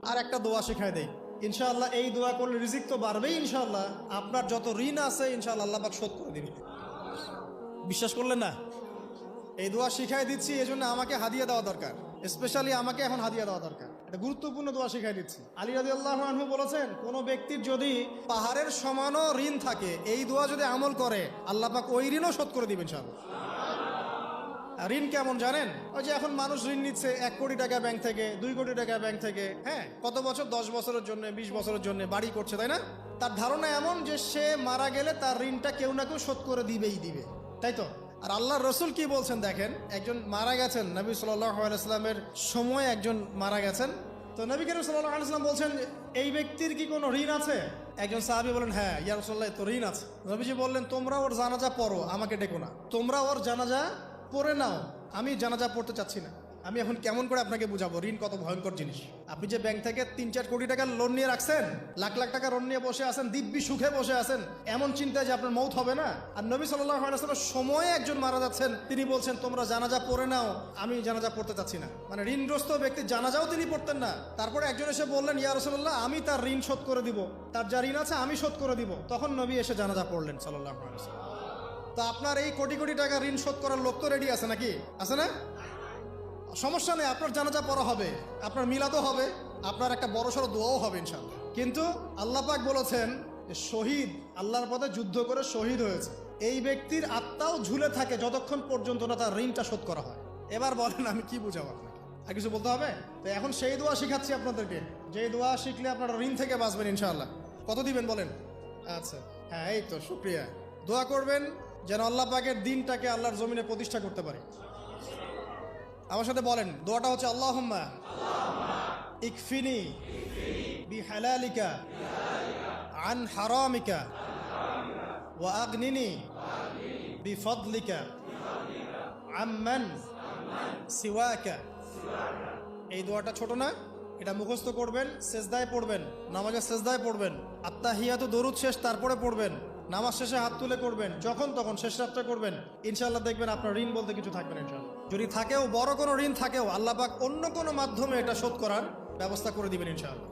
আর একটা দোয়া শেখায় দেই, ইনশাআল্লাহ এই দোয়া করলে রিজিক তো বাড়বেই ইনশাআল্লাহ, আপনার যত ঋণ আছে ইনশাআল্লাহ আল্লাহ পাক শোধ করে দিবে। বিশ্বাস করলেন না? এই দোয়া শিখাই দিচ্ছি, এই জন্য আমাকে হাদিয়া দেওয়া দরকার, স্পেশালি আমাকে এখন হাদিয়া দেওয়া দরকার। এটা গুরুত্বপূর্ণ দোয়া শিখাই দিচ্ছি। আলী রাদিয়াল্লাহু আনহু বলেছেন, কোন ব্যক্তির যদি পাহাড়ের সমানও ঋণ থাকে, এই দোয়া যদি আমল করে আল্লাহ পাক ওই ঋণও শোধ করে দিবেন ইনশাআল্লাহ। ঋণ কেমন জানেন? ওই যে এখন মানুষ ঋণ নিচ্ছে 1 কোটি টাকা ব্যাংক থেকে, 2 কোটি টাকা ব্যাংক থেকে, হ্যাঁ, কত বছর, 10 বছরের জন্য, 20 বছরের জন্য বাড়ি করছে, তাই না? তার ধারণা এমন যে সে মারা গেলে তার ঋণটা কেউ না কেউ শোধ করে দিবেই দিবে, তাই তো? আর আল্লাহর রসুল কি বলছেন দেখেন, একজন মারা গেছেন, নবী সাল্লাল্লাহু আলাইহি সাল্লামের সময় একজন মারা গেছেন, তো নবী করিম সাল্লাল্লাহু আলাইহি সাল্লাম বলছেন, এই ব্যক্তির কি কোনো ঋণ আছে? একজন সাহাবী বলেন, হ্যাঁ ইয়া রাসূলুল্লাহ, তো ঋণ আছে। নবীজি বললেন, তোমরা ওর জানাজা পড়ো, আমাকে ডেকো না, তোমরা ওর জানাজা পড়ে নাও, আমি জানাজা পড়তে চাচ্ছি না। আমি এখন কেমন করে আপনাকে বুঝাবো ঋণ কত ভয়ঙ্কর জিনিস? আপনি যে ব্যাংক থেকে 3-4 কোটি টাকার লোন নিয়ে রাখছেন, লাখ লাখ টাকা লোন নিয়ে বসে আছেন, দিব্যি সুখে বসে আছেন, এমন চিন্তায় যে আপনার মৌত হবে না। আর নবী সাল্লাল্লাহু আলাইহি ওয়াসাল্লামের সময়ে একজন মারা যাচ্ছেন, তিনি বলছেন তোমরা জানাজা পড়ে নাও, আমি জানাজা পড়তে চাচ্ছি না। মানে ঋণগ্রস্ত ব্যক্তির জানাজাও তিনি পড়তেন না। তারপরে একজন এসে বললেন, ইয়া রাসূলুল্লাহ, আমি তার ঋণ শোধ করে দিব, তার যা ঋণ আছে আমি শোধ করে দিব। তখন নবী এসে জানাজা পড়লেন সাল্লাল্লাহু আলাইহি ওয়াসাল্লাম। তো আপনার এই কোটি কোটি টাকা ঋণ শোধ করার লোক তো রেডি আছে নাকি? আছে না? সমস্যা নেই, আপনার জানাজা পড়া হবে, আপনার মিলাদও হবে, আপনার একটা বড়সড় দোয়াও হবে ইনশাআল্লাহ। কিন্তু আল্লাহ পাক বলেছেন যে শহীদ, আল্লাহর পথে যুদ্ধ করে শহীদ হয়েছে, এই ব্যক্তির আত্মাও ঝুলে থাকে যতক্ষণ পর্যন্ত না তার ঋণটা শোধ করা হয়। এবার বলেন আমি কি বুঝাবো আপনাকে? আর কিছু বলতে হবে? তো এখন সেই দোয়া শিখাচ্ছি আপনাদেরকে, যে দোয়া শিখলে আপনারা ঋণ থেকে বাঁচবেন ইনশাআল্লাহ। কত দিবেন বলেন? আচ্ছা, হ্যাঁ, এই তো, শুকরিয়া। দোয়া করবেন যেন আল্লাহ পাকের দিনটাকে আল্লাহর জমিনে প্রতিষ্ঠা করতে পারে। আমার সাথে বলেন, দোয়াটা হচ্ছে, আল্লাহুম্মা ইকফিনি বিহালালিকা আন হারামিকা ওয়া আগনিনি বিফদলিকা আম্মান সিওয়াকা। এই দোয়াটা ছোট না? এটা মুখস্থ করবেন, সেজদায় পড়বেন, নামাজের সেজদায় পড়বেন, আত্তাহিয়াতু দরুদ শেষ তারপরে পড়বেন, নামাজ শেষে হাত তুলে করবেন, যখন তখন শেষ রাত্রে করবেন, ইনশাআল্লাহ দেখবেন আপনার ঋণ বলতে কিছু থাকবে না ইনশাআল্লাহ। যদি থাকেও, বড় কোনো ঋণ থাকেও, আল্লাহ পাক অন্য কোনো মাধ্যমে এটা শোধ করার ব্যবস্থা করে দিবেন ইনশাআল্লাহ।